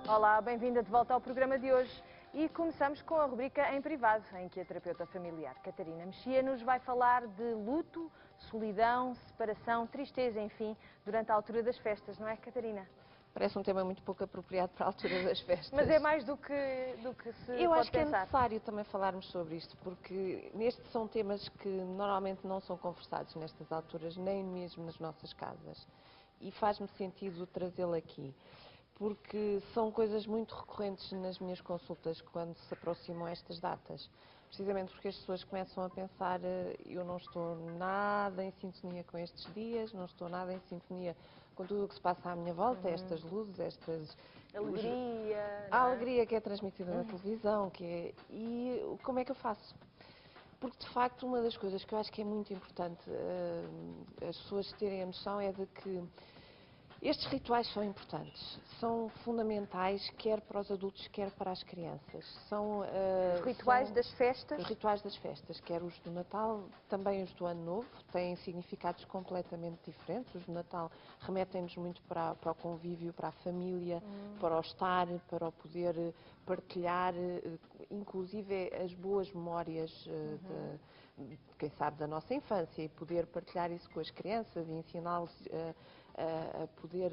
Olá, bem-vinda de volta ao programa de hoje e começamos com a rubrica Em Privado, em que a terapeuta familiar Catarina Mexia nos vai falar de luto, solidão, separação, tristeza, enfim, durante a altura das festas, não é, Catarina? Parece um tema muito pouco apropriado para a altura das festas. Mas é mais do que se Eu pode acho que pensar. é necessário também falarmos sobre isto, porque nestes são temas que normalmente não são conversados nestas alturas, nem mesmo nas nossas casas. E faz-me sentido trazê-lo aqui, porque são coisas muito recorrentes nas minhas consultas quando se aproximam estas datas. Precisamente porque as pessoas começam a pensar, eu não estou nada em sintonia com estes dias, não estou nada em sintonia com tudo o que se passa à minha volta, estas luzes, estas... Alegria, A não é? alegria que é transmitida na televisão, e como é que eu faço? Porque, de facto, uma das coisas que eu acho que é muito importante as pessoas terem a noção é de que estes rituais são importantes, são fundamentais, quer para os adultos, quer para as crianças. Os rituais das festas. Os rituais das festas, quer os do Natal, também os do Ano Novo, têm significados completamente diferentes. Os do Natal remetem-nos muito para o convívio, para a família, para o estar, para o poder partilhar, inclusive as boas memórias quem sabe, da nossa infância, e poder partilhar isso com as crianças e ensiná-los a poder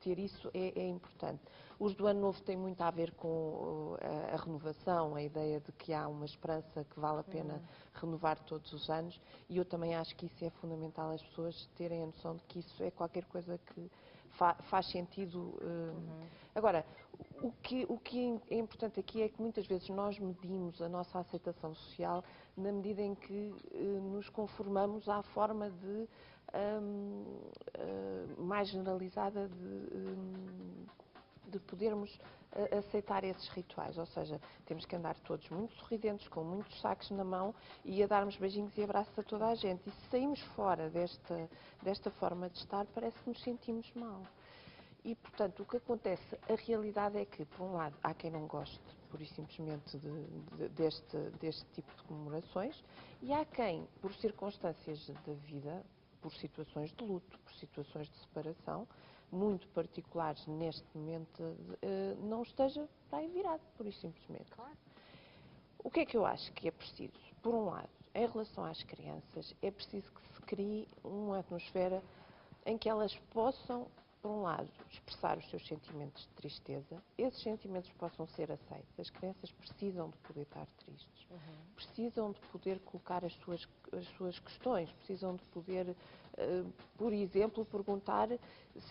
ter isso é importante. Os do Ano Novo têm muito a ver com a renovação, a ideia de que há uma esperança que vale a pena renovar todos os anos, e eu também acho que isso é fundamental, as pessoas terem a noção de que isso é qualquer coisa que faz sentido. Agora, o que é importante aqui é que muitas vezes nós medimos a nossa aceitação social na medida em que nos conformamos à forma mais generalizada de podermos aceitar esses rituais, ou seja, temos que andar todos muito sorridentes, com muitos sacos na mão e a darmos beijinhos e abraços a toda a gente. E se saímos fora desta forma de estar, parece que nos sentimos mal. E, portanto, o que acontece, a realidade é que, por um lado, há quem não goste, pura e simplesmente, deste tipo de comemorações, e há quem, por circunstâncias da vida, por situações de luto, por situações de separação, muito particulares neste momento, não esteja para aí virado, pura e simplesmente. Claro. O que é que eu acho que é preciso? Por um lado, em relação às crianças, é preciso que se crie uma atmosfera em que elas possam, por um lado, expressar os seus sentimentos de tristeza, esses sentimentos possam ser aceitos. As crianças precisam de poder estar tristes, precisam de poder colocar as suas questões, precisam de poder, por exemplo, perguntar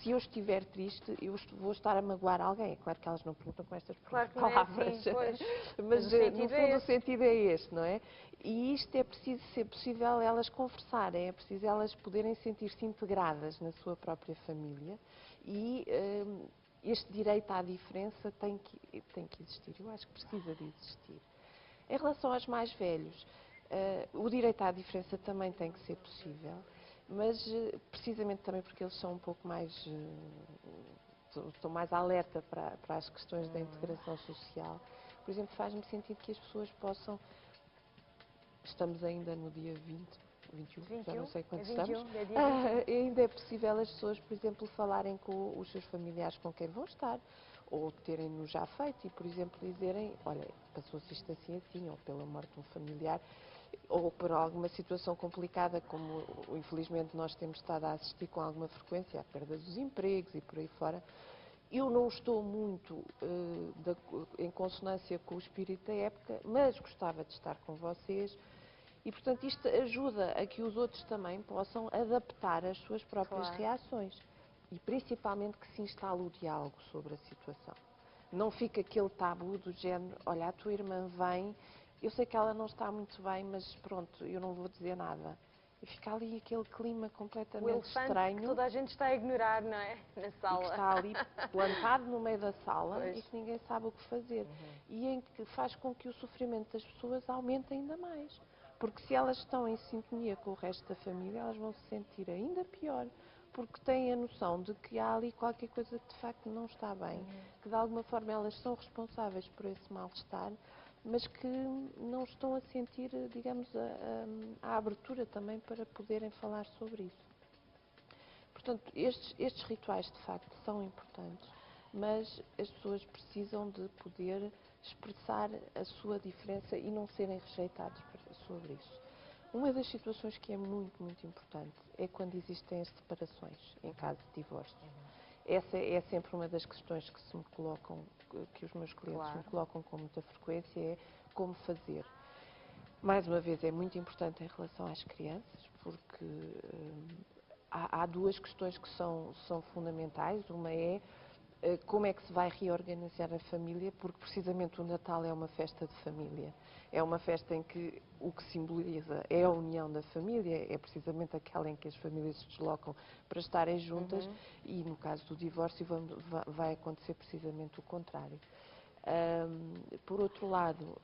se eu estiver triste, eu vou estar a magoar alguém. É claro que elas não perguntam com estas Claro que palavras, não é assim, pois. mas no fundo o sentido é este, não é? E isto é preciso ser possível elas conversarem, é preciso elas poderem sentir-se integradas na sua própria família e este direito à diferença tem que existir. Eu acho que precisa de existir. Em relação aos mais velhos, o direito à diferença também tem que ser possível, mas precisamente também porque eles são um pouco mais... estou mais alerta para as questões da integração social. Por exemplo, faz-me sentido que as pessoas possam... Estamos ainda no dia 20, 21, já não sei quando estamos. É dia 21. Ainda é possível as pessoas, por exemplo, falarem com os seus familiares com quem vão estar, ou terem-no já feito e, por exemplo, dizerem, olha, passou-se isto assim assim, ou pela morte de um familiar, ou por alguma situação complicada, como infelizmente nós temos estado a assistir com alguma frequência, à perda dos empregos e por aí fora. Eu não estou muito em consonância com o espírito da época, mas gostava de estar com vocês e, portanto, isto ajuda a que os outros também possam adaptar as suas próprias reações e, principalmente, que se instale o diálogo sobre a situação. Não fica aquele tabu do género, olha, a tua irmã vem, eu sei que ela não está muito bem, mas pronto, eu não vou dizer nada. E fica ali aquele clima completamente estranho. Que toda a gente está a ignorar, não é? Na sala. E que está ali plantado no meio da sala Pois. e que ninguém sabe o que fazer. E em que faz com que o sofrimento das pessoas aumente ainda mais. Porque se elas estão em sintonia com o resto da família, elas vão se sentir ainda pior. Porque têm a noção de que há ali qualquer coisa que de facto não está bem. Que de alguma forma elas são responsáveis por esse mal-estar, mas que não estão a sentir, digamos, a abertura também para poderem falar sobre isso. Portanto, estes rituais, de facto, são importantes. mas as pessoas precisam de poder expressar a sua diferença e não serem rejeitados sobre isso. Uma das situações que é muito, muito importante é quando existem as separações em caso de divórcio. Essa é sempre uma das questões que se me colocam, que os meus clientes me colocam com muita frequência, é como fazer. Mais uma vez, é muito importante em relação às crianças, porque há duas questões que são fundamentais. Uma é como é que se vai reorganizar a família, porque precisamente o Natal é uma festa de família. É uma festa em que o que simboliza é a união da família, é precisamente aquela em que as famílias se deslocam para estarem juntas, e no caso do divórcio vai acontecer precisamente o contrário. Por outro lado,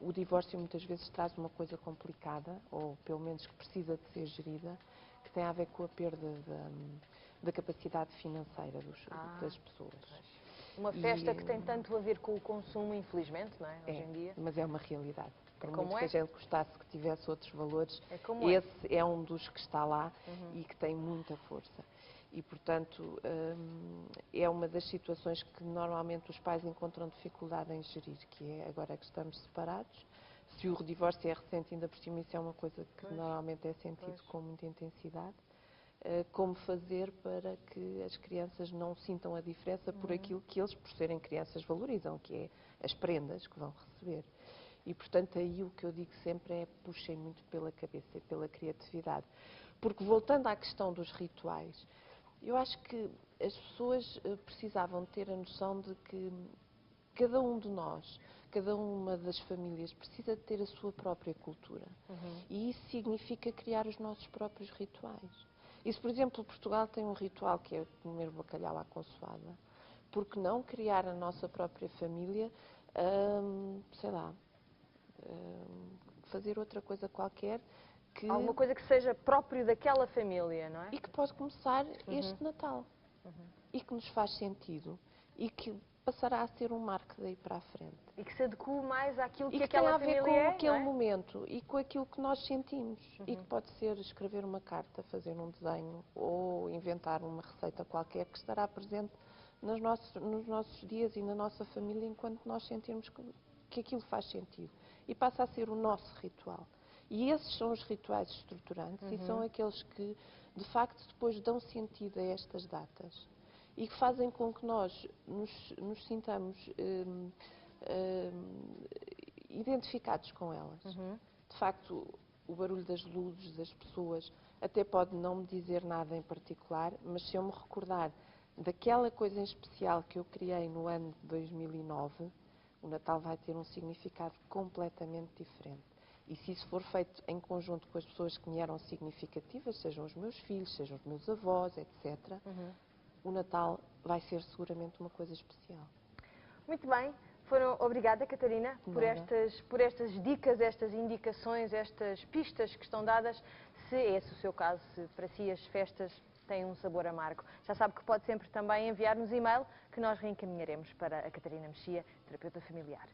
o divórcio muitas vezes traz uma coisa complicada, ou pelo menos que precisa de ser gerida, que tem a ver com a perda da capacidade financeira das pessoas. Uma festa que tem tanto a ver com o consumo, infelizmente, não é? Hoje em dia. Mas é uma realidade. Por como muito que a gente gostasse que tivesse outros valores, é. esse é um dos que está lá e que tem muita força. E, portanto, é uma das situações que normalmente os pais encontram dificuldade em gerir, que é agora que estamos separados. Se o divórcio é recente, ainda por cima, isso é uma coisa que normalmente é sentido com muita intensidade. Como fazer para que as crianças não sintam a diferença por aquilo que eles, por serem crianças, valorizam, que é as prendas que vão receber. E, portanto, aí o que eu digo sempre é puxem muito pela cabeça e pela criatividade. Porque, voltando à questão dos rituais, eu acho que as pessoas precisavam ter a noção de que cada um de nós, cada uma das famílias, precisa de ter a sua própria cultura. E isso significa criar os nossos próprios rituais. E se, por exemplo, Portugal tem um ritual que é comer bacalhau à consoada, por que não criar a nossa própria família, sei lá, fazer outra coisa qualquer que... Alguma coisa que seja próprio daquela família, não é? E que pode começar este Natal. E que nos faz sentido. E que passará a ser um marco daí para a frente. E que se adequa mais àquilo E que que tem aquela a ver família com é, aquele não é? momento e com aquilo que nós sentimos. E que pode ser escrever uma carta, fazer um desenho ou inventar uma receita qualquer que estará presente nos nossos dias e na nossa família enquanto nós sentirmos que aquilo faz sentido. E passa a ser o nosso ritual. E esses são os rituais estruturantes e são aqueles que, de facto, depois dão sentido a estas datas e que fazem com que nós nos sintamos identificados com elas. De facto, o barulho das luzes, das pessoas, até pode não me dizer nada em particular, mas se eu me recordar daquela coisa em especial que eu criei no ano de 2009, o Natal vai ter um significado completamente diferente. E se isso for feito em conjunto com as pessoas que me eram significativas, sejam os meus filhos, sejam os meus avós, etc., o Natal vai ser seguramente uma coisa especial. Muito bem. Obrigada, Catarina, por estas dicas, estas indicações, estas pistas que estão dadas. Se esse é o seu caso, se para si as festas têm um sabor amargo, já sabe que pode sempre também enviar-nos e-mail que nós reencaminharemos para a Catarina Mexia, terapeuta familiar.